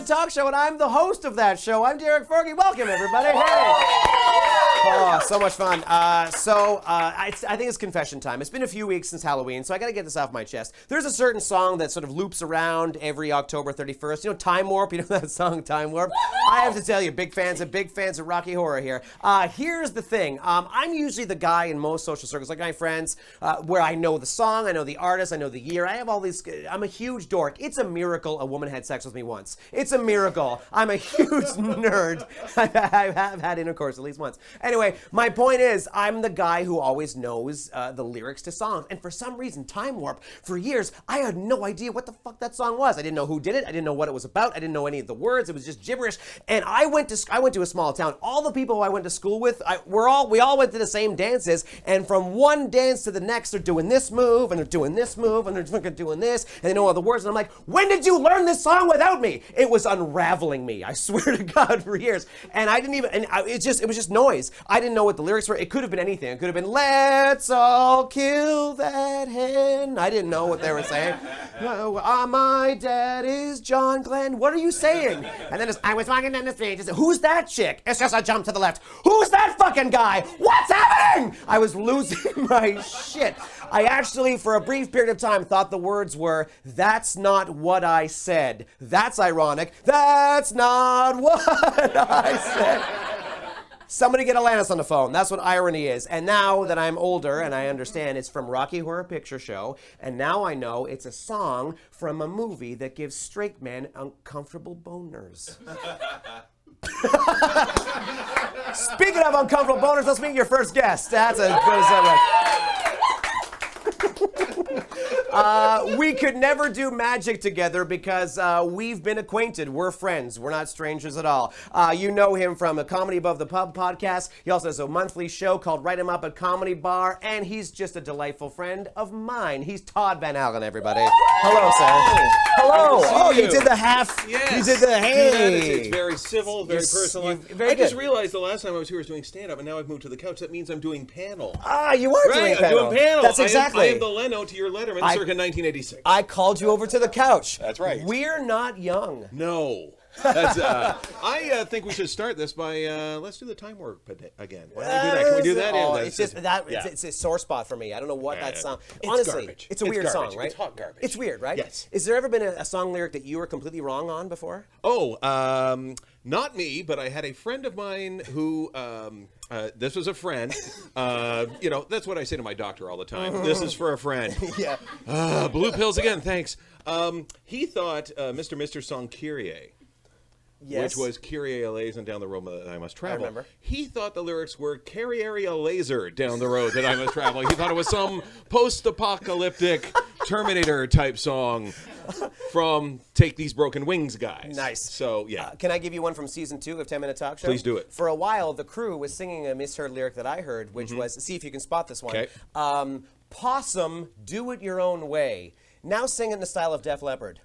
Minute Talk Show, and I'm the host of that show. I'm Derek Fergie. Welcome, everybody. Hey! Oh, so much fun. I think it's confession time. It's been a few weeks since Halloween, so I got to get this off my chest. There's a certain song that sort of loops around every October 31st. You know, Time Warp? You know that song, Time Warp? I have to tell you, big fans of Rocky Horror here. Here's the thing. I'm usually the guy in most social circles, like my friends, where I know the song, I know the artist, I know the year. I have all these. I'm a huge dork. It's a miracle a woman had sex with me once. It's a miracle. I'm a huge nerd. I have had intercourse at least once. Anyway, my point is, I'm the guy who always knows the lyrics to songs. And for some reason, Time Warp, for years, I had no idea what the fuck that song was. I didn't know who did it. I didn't know what it was about. I didn't know any of the words. It was just gibberish. And I went to a small town. All the people I went to school with, we all went to the same dances. And from one dance to the next, they're doing this move, and they're doing this move, and they're fucking doing this, and they know all the words. And I'm like, when did you learn this song without me? It was unraveling me. I swear to God, for years. And I didn't even. It was just noise. I didn't know what the lyrics were. It could have been anything. It could have been, let's all kill that hen. I didn't know what they were saying. My dad is John Glenn. What are you saying? And then I was walking down the street. Said, who's that chick? It's just a jump to the left. Who's that fucking guy? What's happening? I was losing my shit. I actually, for a brief period of time, thought the words were, that's not what I said. That's ironic. That's not what I said. Somebody get Alanis on the phone. That's what irony is. And now that I'm older and I understand it's from Rocky Horror Picture Show, and now I know it's a song from a movie that gives straight men uncomfortable boners. Speaking of uncomfortable boners, let's meet your first guest. That's a good subject. We could never do magic together because we've been acquainted. We're friends. We're not strangers at all. You know him from a Comedy Above the Pub podcast. He also has a monthly show called Write 'Em Up at Comedy Bar, and he's just a delightful friend of mine. He's Todd Van Allen, everybody. Hello, sir. Hello. Oh, you did the half. Yes. You did the hey. It's very civil, very personal. I just realized the last time I was here was doing stand-up, and now I've moved to the couch. That means I'm doing panel. Ah, you are doing panel. I'm doing panel. That's exactly. I am the Leno to your Letterman, circa 1986. I called you over to the couch. That's right. We're not young. No. That's, I think we should start this by let's do the Time Warp again. Why don't we do that? Can we do that? Oh, it's just that it's a sore spot for me. I don't know what that song. Honestly, garbage. It's a weird garbage. song, right? It's hot garbage. It's weird, right? Yes. Is there ever been a song lyric that you were completely wrong on before? Oh, not me, but I had a friend of mine who. This was a friend. You know, that's what I say to my doctor all the time. This is for a friend. Yeah. Blue pills again, thanks. He thought Mr. song Kyrie. Yes. Which was Kyrie eleison down the road that I must travel. I remember. He thought the lyrics were carry a laser down the road that I must travel. He thought it was some post-apocalyptic Terminator type song from Take These Broken Wings guys. Nice. So, yeah. Can I give you one from season 2 of 10 Minute Talk Show? Please do it. For a while, the crew was singing a misheard lyric that I heard, which was, see if you can spot this one. Okay. Possum, do it your own way. Now sing it in the style of Def Leppard.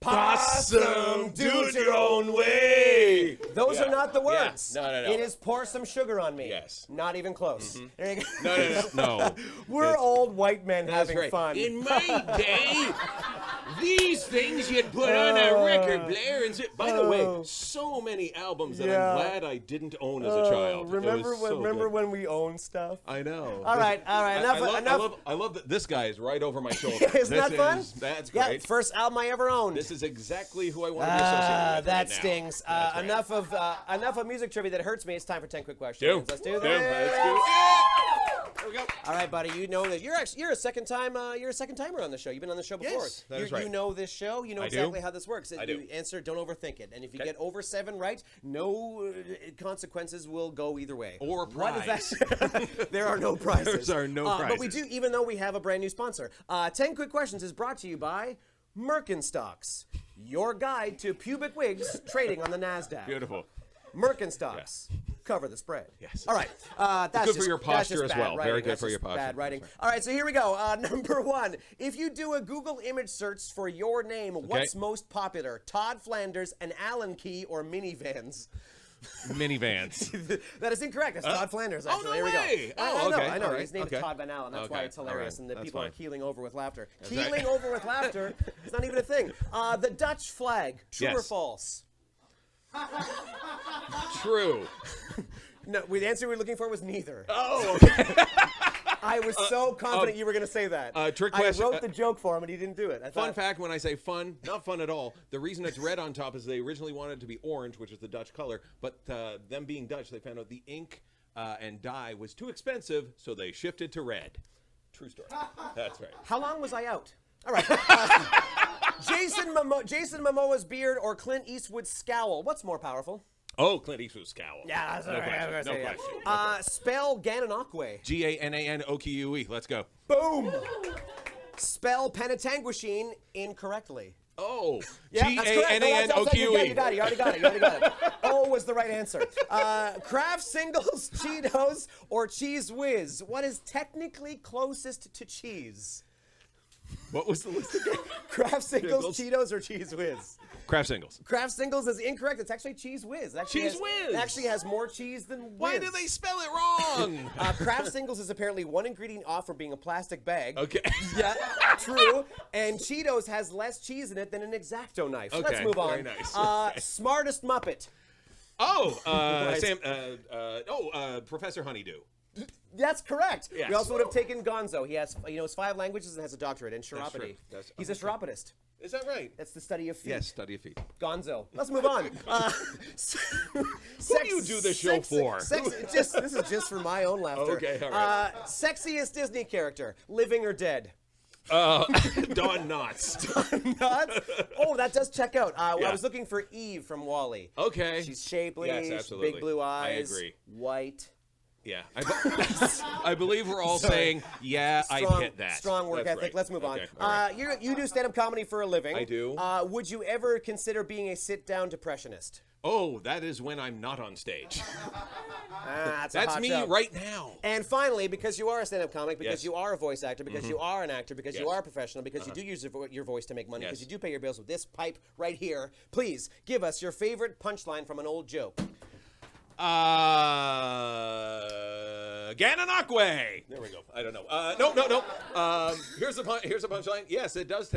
Possum, do it your own way. Those are not the words. Yeah. No. It is pour some sugar on me. Yes. Not even close. There you go. No. We're old white men having fun. In my day, these things you'd put on a record player and sit. By the way, so many albums that I'm glad I didn't own as a child. Remember when we owned stuff? I know. All right. Enough. I love that this guy is right over my shoulder. Isn't that fun? That's great. Yeah, first album I ever owned. This is exactly who I want to be associated with. That right stings. Right. Enough of music trivia that hurts me. It's time for 10 quick questions. Let's do this. Let's do it. There we go. All right, buddy. You know that you're a second timer on the show. You've been on the show before. Yes, that is right. You know this show. You know exactly how this works. I do. You answer. Don't overthink it. And if you get over 7 right, no consequences will go either way. Or prize. What is that? There are no prizes. There are no prizes. But we do, even though we have a brand new sponsor. 10 Quick Questions is brought to you by Merkenstocks, your guide to pubic wigs trading on the NASDAQ. Beautiful. Merkenstocks. Yes. Cover the spread. Yes. All right. That's good for your posture as well. Very good for your posture. Bad writing. All right, so here we go. Number 1. If you do a Google image search for your name, what's most popular? Todd Flanders, an Allen key, or minivans? Minivans. That is incorrect. That's Todd Flanders, Oh, actually. no Here we way. go. Oh, okay. I know. All right. His name Okay. is Todd Van Allen. That's why Okay. it's hilarious. All right. And the That's people are fine. keeling over with laughter. right. Keeling over with laughter is not even a thing. The Dutch flag. True or Yes. false? True. No, the answer we were looking for was neither. Oh, okay. I was so confident you were going to say that. Trick I question. wrote the joke for him, and he didn't do it. I Fun thought, fact, when I say fun, not fun at all. The reason it's red on top is they originally wanted it to be orange, which is the Dutch color, but them being Dutch, they found out the ink and dye was too expensive, so they shifted to red. True story. That's right. How long was I out? All right. Jason Momoa's beard or Clint Eastwood's scowl? What's more powerful? Oh, Clint Eastwood's scowl. Yeah, that's no all right. question. I was No gonna say, question. yeah. Spell Gananoque. Gananoque. Let's go. Boom. Spell Penetanguishene incorrectly. Oh, Yeah, that's correct. No, Gananoque. you got it. You already got it. O was the right answer. Kraft Singles, Cheetos, or Cheese Whiz? What is technically closest to cheese? What was the list again? Kraft Singles, Cheetos, or Cheese Whiz? Kraft Singles. Kraft Singles is incorrect. It's actually Cheese Whiz. Cheese Whiz. It actually has more cheese than Whiz. Why do they spell it wrong? Kraft Singles is apparently one ingredient off from being a plastic bag. Okay. Yeah, true. And Cheetos has less cheese in it than an X-Acto knife. So Okay, let's move on. very nice. Smartest Muppet. Oh, Right. Sam. Professor Honeydew. That's correct. Yes. We also would have taken Gonzo. He knows 5 languages and has a doctorate in true. chiropody. That's- He's a chiropodist. Is that right? That's the study of feet. Yes, study of feet. Gonzo. Let's move on. Who do you do this show for? This is just for my own laughter. Okay, all right. Sexiest Disney character, living or dead? Don Knotts. Nuts? Oh, that does check out. I Yeah. was looking for Eve from WALL-E. Okay. She's shapely, Yes, absolutely. big blue eyes. I agree. White. Yeah. I believe we're all saying, yeah, I hit that. Strong work That's ethic. right. Let's move on. Okay, all right. You do stand-up comedy for a living. I do. Would you ever consider being a sit-down depressionist? Oh, that is when I'm not on stage. That's a That's hot me show. right now. And finally, because you are a stand-up comic, because Yes. you are a voice actor, because you are an actor, because you Yes. are a professional, because you do use your voice to make money, Yes. because you do pay your bills with this pipe right here, please give us your favorite punchline from an old joke. Gananoque. There we go. I don't know. No. Here's a punchline. Yes, it does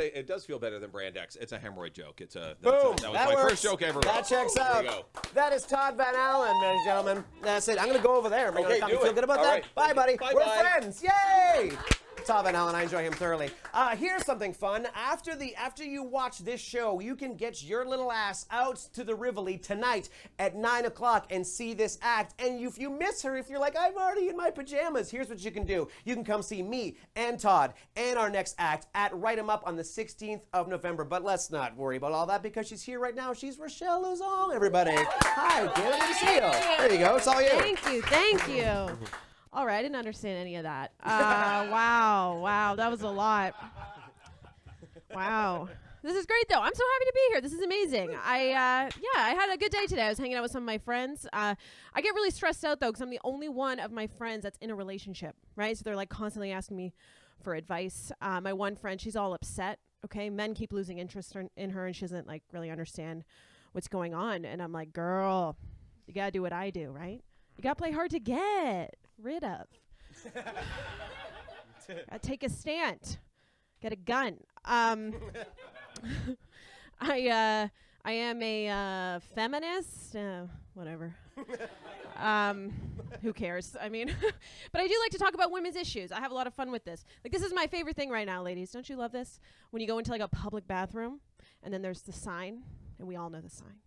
feel better than Brand X. It's a hemorrhoid joke. That was my works. first joke ever. That checks There out. we go. That is Todd Van Allen, ladies and gentlemen. That's it. I'm going to go over there. Okay, you do feel it. good about All that? right. Bye, buddy. Bye, We're bye. friends. Yay! Todd Van Allen, I enjoy him thoroughly. Here's something fun. After you watch this show, you can get your little ass out to the Rivoli tonight at 9 o'clock and see this act. And if you miss her, if you're like, I'm already in my pajamas, here's what you can do. You can come see me and Todd and our next act at Write 'em Up on the 16th of November. But let's not worry about all that because she's here right now. She's Rachelle Lauzon, everybody. Hi, Kim. Good to see you. There you go. It's all you. Thank you. All right, I didn't understand any of that. Wow, that was a lot. Wow. This is great, though. I'm so happy to be here. This is amazing. I had a good day today. I was hanging out with some of my friends. I get really stressed out, though, because I'm the only one of my friends that's in a relationship, right? So they're, like, constantly asking me for advice. My one friend, she's all upset, okay? Men keep losing interest in her, and she doesn't, like, really understand what's going on. And I'm like, girl, you got to do what I do, right? You got to play hard to get rid of. Gotta take a stand. Get a gun. I am a feminist. Whatever. Who cares? I mean, but I do like to talk about women's issues. I have a lot of fun with this. Like, this is my favorite thing right now, ladies. Don't you love this? When you go into like a public bathroom and then there's the sign, and we all know the sign.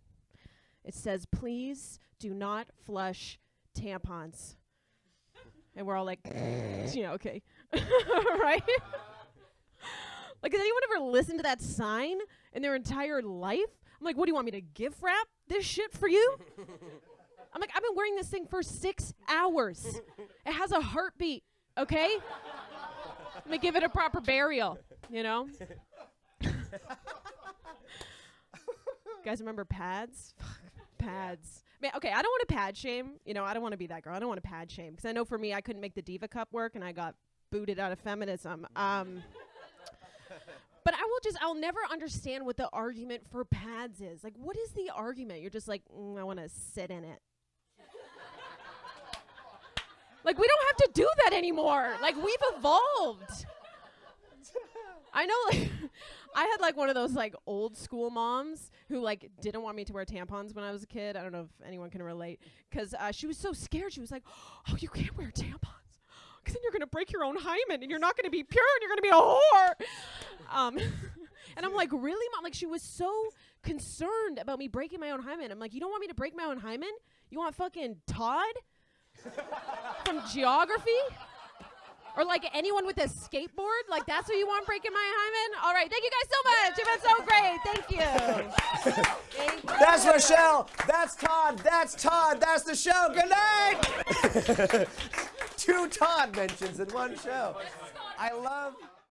It says, "Please do not flush tampons." And we're all like, okay. Right? Like, has anyone ever listened to that sign in their entire life? I'm like, what do you want me to gift wrap this shit for you? I'm like, I've been wearing this thing for 6 hours. It has a heartbeat, okay? Let me give it a proper burial, You guys remember pads? Pads. Man, okay, I don't want to pad shame. I don't want to be that girl. I don't want to pad shame. Because I know for me, I couldn't make the Diva Cup work, and I got booted out of feminism. But I'll never understand what the argument for pads is. Like, what is the argument? You're just like, I want to sit in it. Like, we don't have to do that anymore. Like, we've evolved. I know, like, I had, like, one of those, like, old school moms who, like, didn't want me to wear tampons when I was a kid. I don't know if anyone can relate. Because she was so scared. She was like, oh, you can't wear tampons. Because then you're going to break your own hymen, and you're not going to be pure, and you're going to be a whore. And I'm like, really, Mom? Like, she was so concerned about me breaking my own hymen. I'm like, you don't want me to break my own hymen? You want fucking Todd from geography? Or like anyone with a skateboard? Like that's who you want breaking my hymen? All right, thank you guys so much. You've been so great. Thank you. That's Rachelle. That's Todd. That's Todd. That's the show. Good night. 2 Todd mentions in one show. I love...